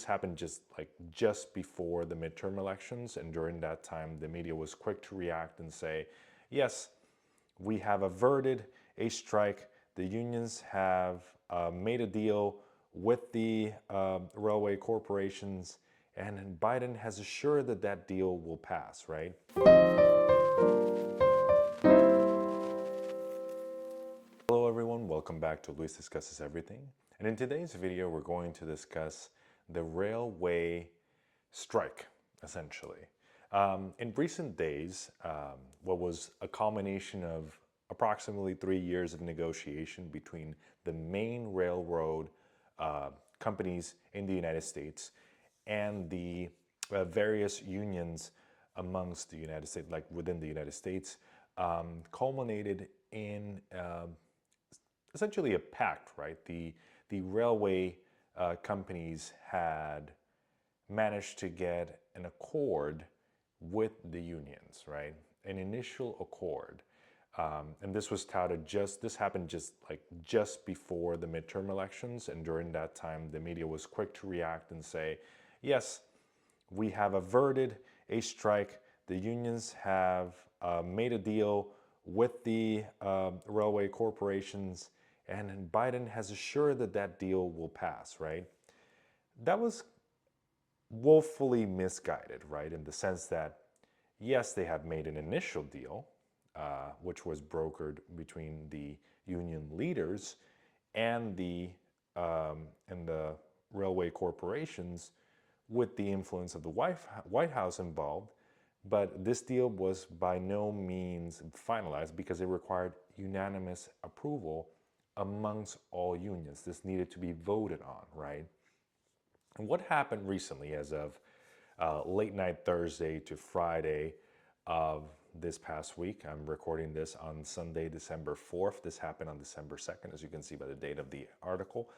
This happened just before the midterm elections, and during that time, the media was quick to react and say, yes, we have averted a strike. The unions have made a deal with the railway corporations, and Biden has assured that that deal will pass, right? Hello everyone, welcome back to Luis Discusses Everything. And in today's video, we're going to discuss the railway strike, essentially. In recent days, what was a culmination of approximately 3 years of negotiation between the main railroad companies in the United States and the various unions amongst the United States, like within the United States, culminated in essentially a pact, right? The railway companies had managed to get an accord with the unions, right? An initial accord. And this was touted this happened just before the midterm elections. And during that time, the media was quick to react and say, yes, we have averted a strike. The unions have made a deal with the railway corporations, and Biden has assured that that deal will pass, right? That was woefully misguided, right? In the sense that, yes, they have made an initial deal, which was brokered between the union leaders and the railway corporations, with the influence of the White House involved. But this deal was by no means finalized because it required unanimous approval amongst all unions. This needed to be voted on, right? And what happened recently, as of late night Thursday to Friday of this past week? I'm recording this on Sunday, December 4th. This happened on December 2nd, as you can see by the date of the article.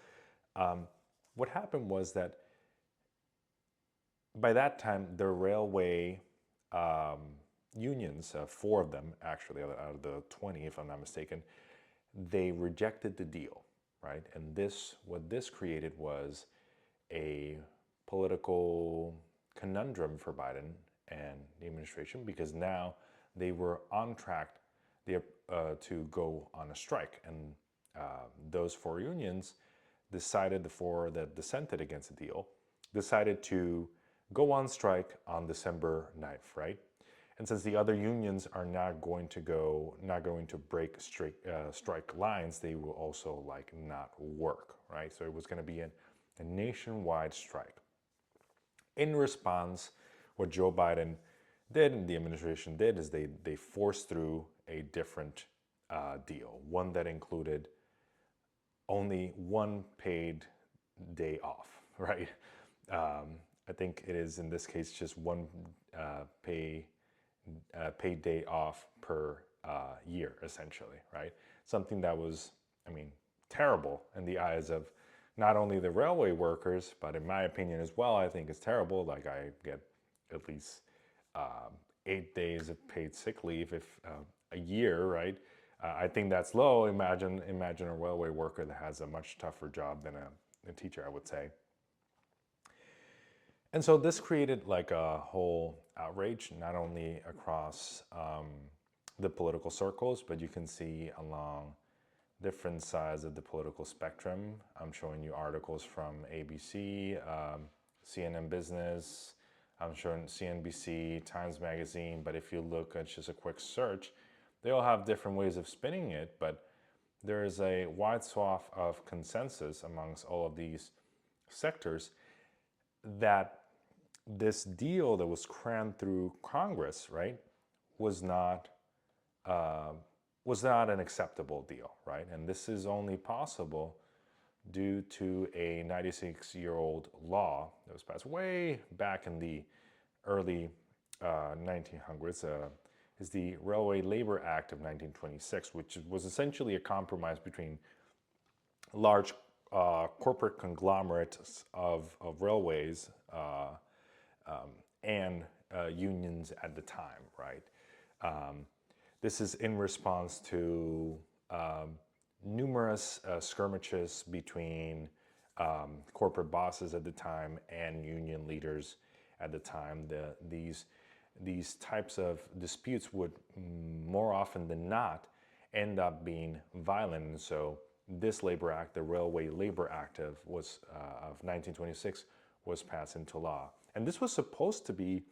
What happened was that by that time, the railway unions, 4 of them actually, out of the 20, if I'm not mistaken, they rejected the deal, right? And what this created was a political conundrum for Biden and the administration, because now they were on track to go on a strike. And those 4 unions decided, the 4 that dissented against the deal, decided to go on strike on December 9th, right? And since the other unions are not going to break strike lines, they will also not work, right? So it was going to be a nationwide strike. In response, what Joe Biden did and the administration did is they forced through a different deal, one that included only one paid day off, right? I think it is in this case just one paid day off per year, essentially, right? Something that was, terrible in the eyes of not only the railway workers, but in my opinion as well, I think it's terrible. Like, I get at least 8 days of paid sick leave if a year, right? I think that's low. Imagine a railway worker that has a much tougher job than a teacher, I would say. And so this created a whole outrage, not only across the political circles, but you can see along different sides of the political spectrum. I'm showing you articles from ABC, CNN Business, I'm showing CNBC, Times Magazine, but if you look at just a quick search, they all have different ways of spinning it, but there is a wide swath of consensus amongst all of these sectors that this deal that was crammed through Congress, right, was not an acceptable deal, right? And this is only possible due to a 96-year-old law that was passed way back in the early 1900s. Is the Railway Labor Act of 1926, which was essentially a compromise between large corporate conglomerates of railways and unions at the time, right? This is in response to numerous skirmishes between corporate bosses at the time and union leaders at the time. These types of disputes would more often than not end up being violent. And so this labor act, the Railway Labor Act of 1926, was passed into law. And this was supposed to be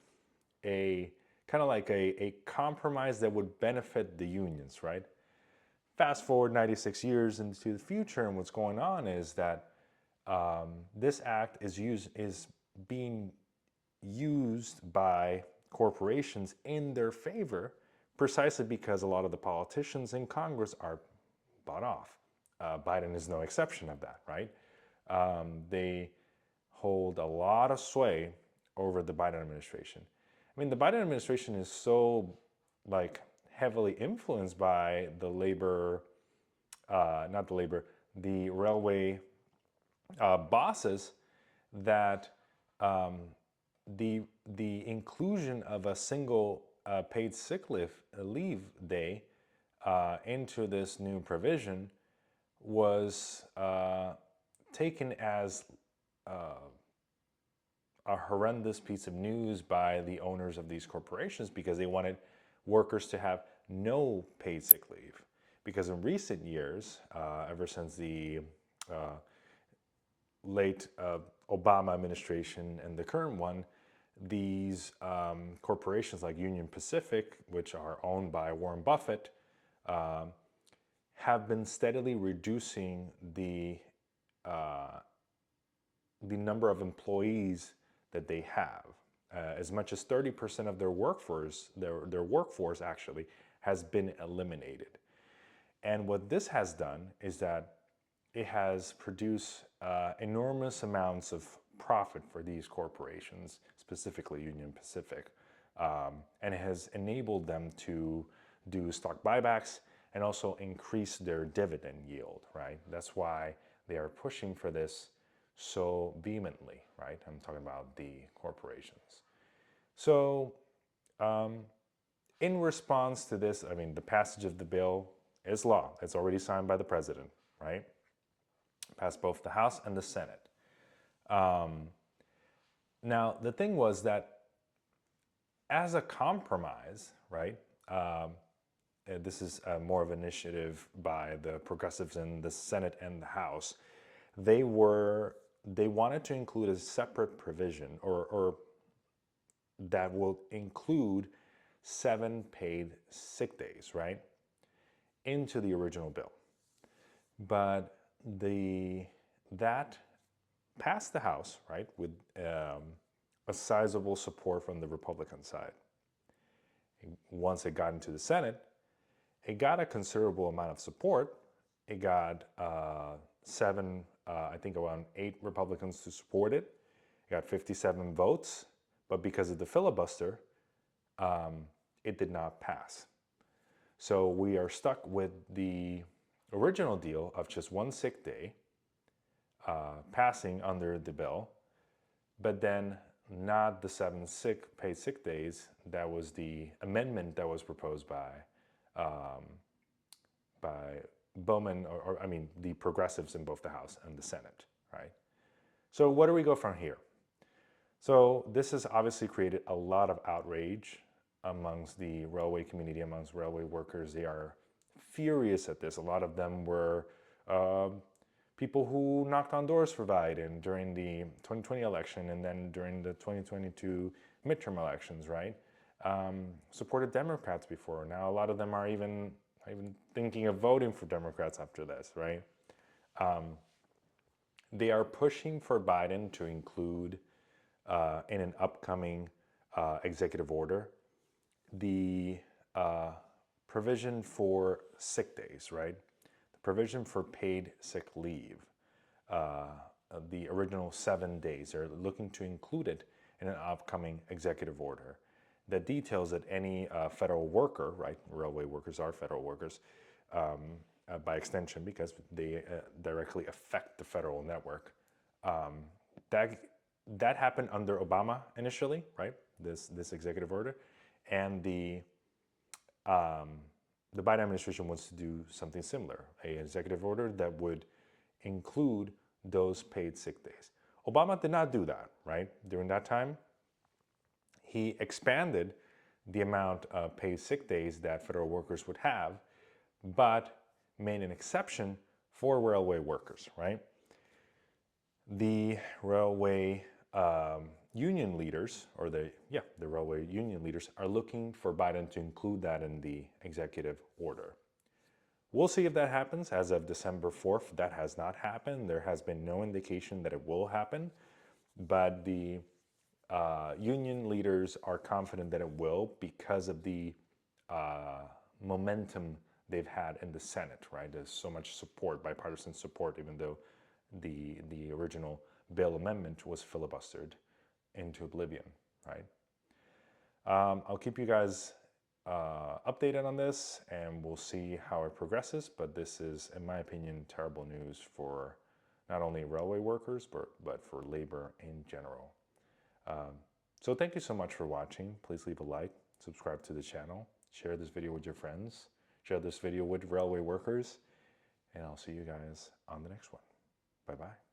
a kind of like a compromise that would benefit the unions, right? Fast forward 96 years into the future, and what's going on is that this act is being used by corporations in their favor, precisely because a lot of the politicians in Congress are bought off. Biden is no exception of that, right? They hold a lot of sway over the Biden administration. I mean, the Biden administration is so like heavily influenced by the labor, not the labor, the railway bosses that the inclusion of a single paid sick leave day into this new provision was taken as a horrendous piece of news by the owners of these corporations, because they wanted workers to have no paid sick leave. Because in recent years, ever since the late Obama administration and the current one, these corporations like Union Pacific, which are owned by Warren Buffett, have been steadily reducing the number of employees that they have. As much as 30% of their workforce, their workforce actually, has been eliminated. And what this has done is that it has produced enormous amounts of profit for these corporations, specifically Union Pacific, and it has enabled them to do stock buybacks and also increase their dividend yield, right? That's why they are pushing for this so vehemently, right? I'm talking about the corporations. So in response to this, I mean, the passage of the bill is law. It's already signed by the president, right? Passed both the House and the Senate. Now, the thing was that as a compromise, right? This is more of an initiative by the progressives in the Senate and the House. They wanted to include a separate provision, or that will include 7 paid sick days, right, into the original bill. But that passed the House, right, with a sizable support from the Republican side. Once it got into the Senate, it got a considerable amount of support. It got 7, I think around 8 Republicans to support it. It got 57 votes, but because of the filibuster, it did not pass. So we are stuck with the original deal of just 1 sick day passing under the bill, but then not the 7 paid sick days. That was the amendment that was proposed by Bowman, or I mean, the progressives in both the House and the Senate, right? So where do we go from here? So this has obviously created a lot of outrage amongst the railway community, amongst railway workers. They are furious at this. A lot of them were people who knocked on doors for Biden during the 2020 election and then during the 2022 midterm elections, right? Supported Democrats before. Now a lot of them are even thinking of voting for Democrats after this, right? They are pushing for Biden to include in an upcoming executive order the provision for sick days, right? The provision for paid sick leave, the original 7 days. They're looking to include it in an upcoming executive order that details that any federal worker, right? Railway workers are federal workers by extension, because they directly affect the federal network. That happened under Obama initially, right? This executive order, and the Biden administration wants to do something similar, an executive order that would include those paid sick days. Obama did not do that, right? During that time, he expanded the amount of paid sick days that federal workers would have, but made an exception for railway workers, right? The railway union leaders, or the railway union leaders are looking for Biden to include that in the executive order. We'll see if that happens. As of December 4th, that has not happened. There has been no indication that it will happen, but the union leaders are confident that it will because of the momentum they've had in the Senate, right? There's so much support, bipartisan support, even though the original bill amendment was filibustered into oblivion, right? I'll keep you guys updated on this, and we'll see how it progresses. But this is, in my opinion, terrible news for not only railway workers, but for labor in general. So thank you so much for watching. Please leave a like, subscribe to the channel, share this video with your friends, share this video with railway workers, and I'll see you guys on the next one. Bye-bye.